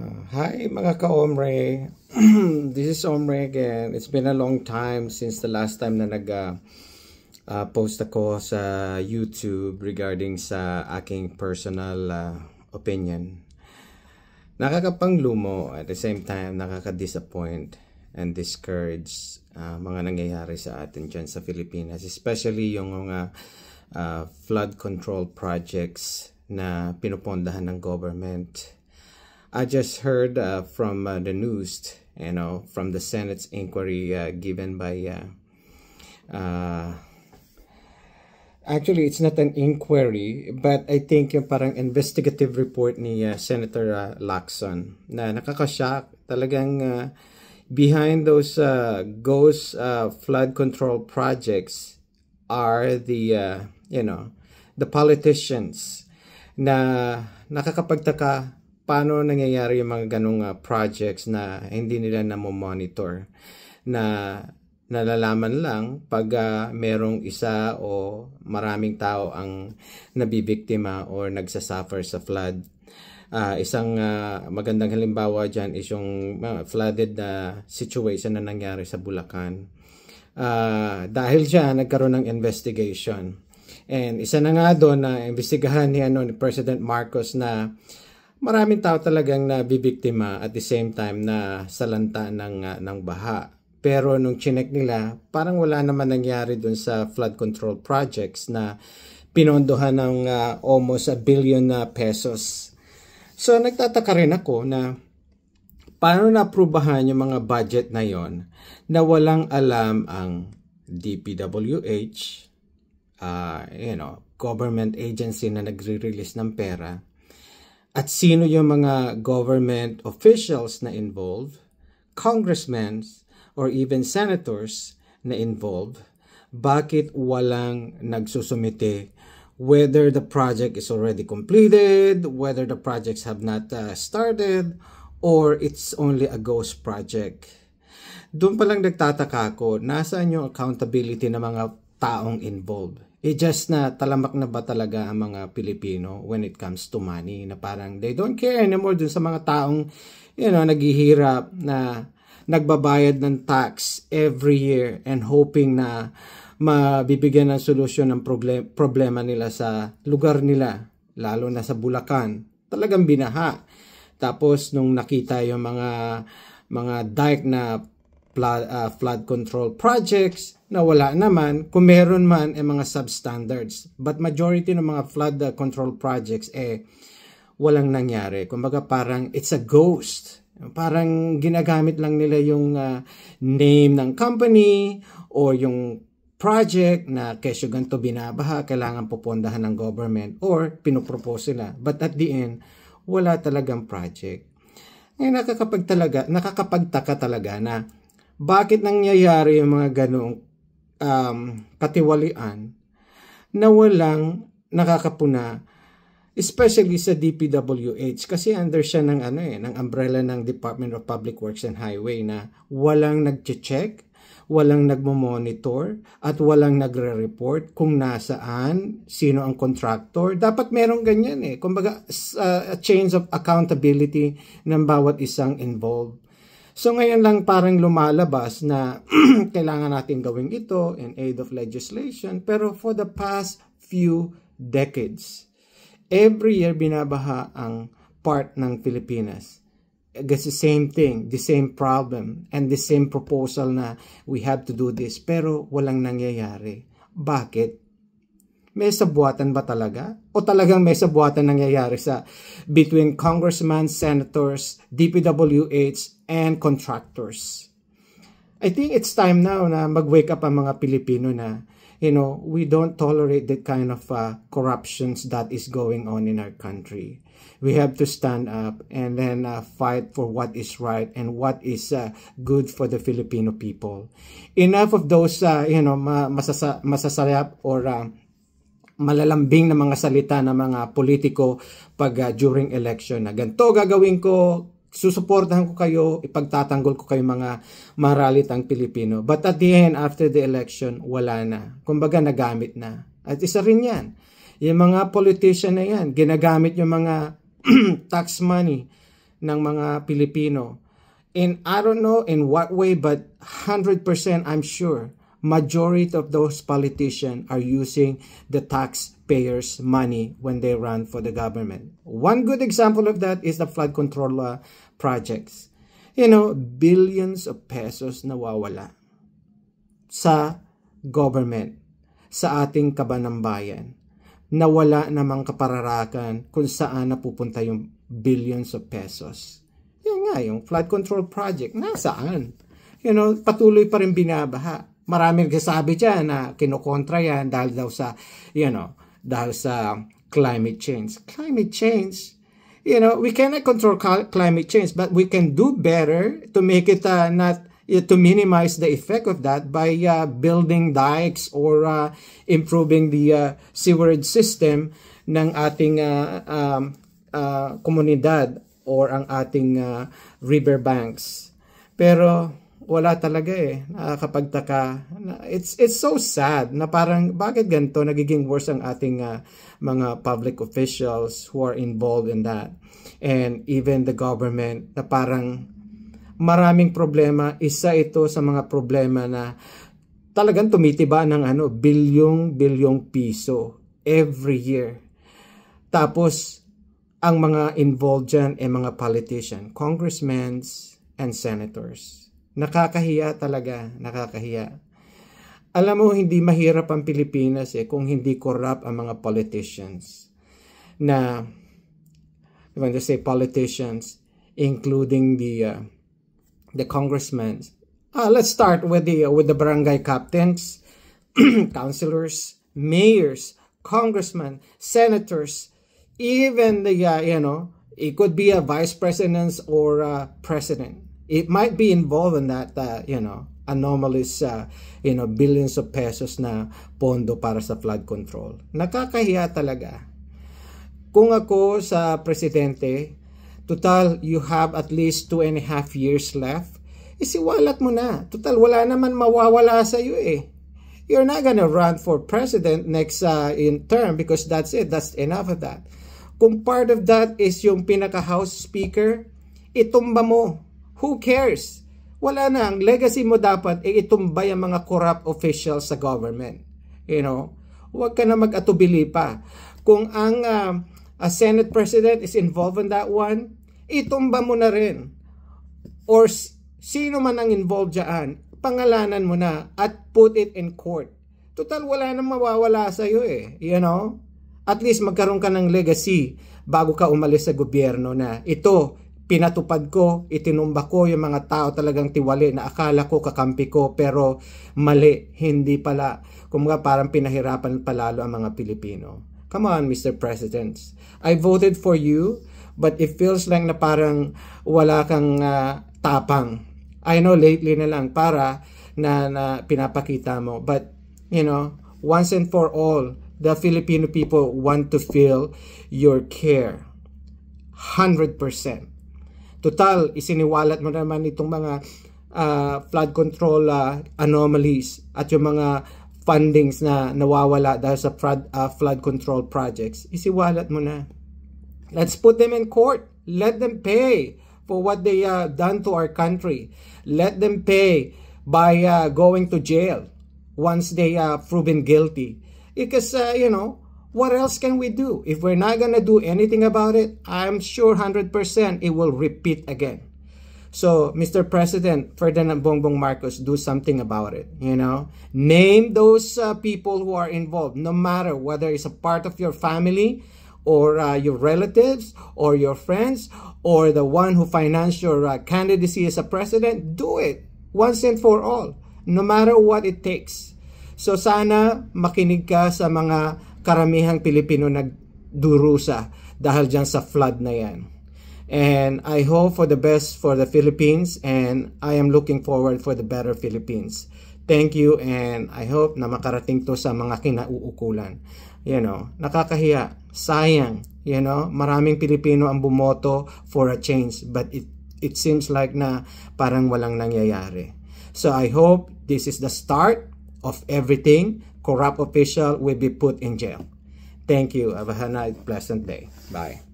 Hi mga ka-Omre. This is Omre again. It's been a long time since the last time na post ako sa YouTube regarding sa aking personal opinion. Nakakapanglumo, at the same time nakaka-disappoint and discourage mga nangyayari sa atin dyan sa Pilipinas, especially yung mga flood control projects na pinupondahan ng government. I just heard from the news, from the Senate's inquiry given by, actually it's not an inquiry, but I think yung parang investigative report ni Senator Lacson na nakakashock. Talagang behind those ghost flood control projects are the politicians na nakakapagtaka paano nangyayari yung mga ganong projects na hindi nila monitor, na nalalaman lang pag merong isa o maraming tao ang nabibiktima or nagsasuffer sa flood. Isang magandang halimbawa dyan is yung flooded situation na nangyari sa Bulacan. Dahil dyan, nagkaroon ng investigation. And isa na nga doon na investigahan ni President Marcos na maraming tao talagang nabibiktima at the same time na salanta ng baha. Pero nung chinek nila, parang wala naman nangyari dun sa flood control projects na pinondohan ng almost $1 billion pesos. So nagtataka rin ako na paano na-aprubahan yung mga budget na yon na walang alam ang DPWH, government agency na nagre-release ng pera, at sino yung mga government officials na involved, congressmen or even senators na involved. Bakit walang nagsusumite whether the project is already completed, whether the projects have not started, or it's only a ghost project? Doon pa lang nagtataka ako, nasaan yung accountability ng mga taong involved? Just na talamak na ba talaga ang mga Pilipino when it comes to money, na parang they don't care anymore dun sa mga taong naghihirap, na nagbabayad ng tax every year and hoping na mabibigyan ng solusyon ng problema nila sa lugar nila, lalo na sa Bulacan. Talagang binaha. Tapos nung nakita yung mga dike na flood control projects na wala naman, kung meron man mga substandards, but majority ng mga flood control projects walang nangyari. Kumbaga parang it's a ghost, parang ginagamit lang nila yung name ng company o yung project na kesyo ganito binabaha, kailangan pupondahan ng government or pinopropose nila, but at the end wala talagang project. Ngayon nakakapagtaka talaga na bakit nangyayari yung mga ganong katiwalian na walang nakakapuna, especially sa DPWH, kasi under siya ng ng umbrella ng Department of Public Works and Highway, na walang nagche-check, walang nagmo-monitor, at walang nagre-report kung nasaan, sino ang contractor. Dapat merong ganyan kumbaga a change of accountability ng bawat isang involved. So ngayon lang parang lumalabas na kailangan natin gawin ito in aid of legislation. Pero for the past few decades, every year binabaha ang part ng Pilipinas. It's the same thing, the same problem, and the same proposal na we have to do this. Pero walang nangyayari. Bakit? May sabuatan ba talaga? O talagang may sabuatan nangyayari between congressmen, senators, DPWH, and contractors? I think it's time now na mag-wake up ang mga Pilipino na, we don't tolerate that kind of corruptions that is going on in our country. We have to stand up and then fight for what is right and what is good for the Filipino people. Enough of those, masasayap or malalambing na mga salita ng mga politiko pag during election na ganito gagawin ko, susuportahan ko kayo, ipagtatanggol ko kayo mga maralitang Pilipino. But at the end, after the election, wala na. Kumbaga nagamit na. At isa rin yan. Yung mga politician na yan, ginagamit yung mga tax money ng mga Pilipino. And I don't know in what way, but 100% I'm sure majority of those politicians are using the taxpayers' money when they run for the government. One good example of that is the flood control projects. You know, billions of pesos nawawala sa government, sa ating kabanambayan. Nawala namang kapararakan kung saan napupunta yung billions of pesos. Yan nga, yung flood control project, nasaan? You know, patuloy pa rin binabaha. Maraming nagsasabi dyan na kinukontra yan dahil daw sa, you know, dahil sa climate change. Climate change, you know, we cannot control climate change, but we can do better to make it to minimize the effect of that by building dikes or improving the sewerage system ng ating komunidad or ang ating river banks. Pero wala talaga eh. Nakakapagtaka. It's so sad na parang bakit ganito nagiging worse ang ating mga public officials who are involved in that. And even the government na parang maraming problema. Isa ito sa mga problema na talagang tumitiba ng bilyong piso every year. Tapos ang mga involved dyan ay mga politician, congressmen and senators. Nakakahiya talaga, nakakahiya. Alam mo, hindi mahirap ang Pilipinas kung hindi corrupt ang mga politicians. Na, when they say politicians, including the congressmen. Let's start with the barangay captains, councilors, mayors, congressmen, senators, even it could be a vice president or a president. It might be involved in that, anomalous, billions of pesos na pondo para sa flood control. Nakakahiya talaga. Kung ako sa presidente, total, you have at least 2.5 years left, isiwalat mo na. Total, wala naman mawawala sa iyo eh. You're not gonna run for president next in term because that's it. That's enough of that. Kung part of that is yung pinaka-house speaker, itumba mo. Who cares? Wala na. Ang legacy mo dapat itumba yung mga corrupt officials sa government. Huwag ka na mag-atubili pa. Kung ang a Senate President is involved in that one, itumba mo na rin. Or sino man ang involved dyan, pangalanan mo na at put it in court. Total, wala nang mawawala sa iyo eh. At least magkaroon ka ng legacy bago ka umalis sa gobyerno na ito, pinatupad ko, itinumba ko yung mga tao talagang tiwali na akala ko kakampi ko pero mali, hindi pala. Kumbaga parang pinahirapan palalo ang mga Pilipino. Come on, Mr. President. I voted for you, but it feels like na parang wala kang tapang. I know lately na lang para na pinapakita mo. But, once and for all, the Filipino people want to feel your care. 100%. Total, isiniwalat mo naman itong mga flood control anomalies at yung mga fundings na nawawala dahil sa flood control projects. Isiwalat mo na. Let's put them in court. Let them pay for what they done to our country. Let them pay by going to jail once they proven guilty. Because, what else can we do? If we're not gonna do anything about it, I'm sure 100% it will repeat again. So, Mr. President, Ferdinand Bongbong Marcos, do something about it, Name those people who are involved, no matter whether it's a part of your family or your relatives or your friends or the one who financed your candidacy as a president. Do it once and for all, no matter what it takes. So, sana makinig ka sa mga karamihang Pilipino nagdurusa dahil dyan sa flood na yan. And I hope for the best for the Philippines and I am looking forward for the better Philippines. Thank you and I hope na makarating to sa mga kinauukulan. Nakakahiya, sayang, maraming Pilipino ang bumoto for a change but it seems like na parang walang nangyayari. So I hope this is the start of everything. Corrupt official will be put in jail. Thank you. Have a nice, pleasant day. Bye.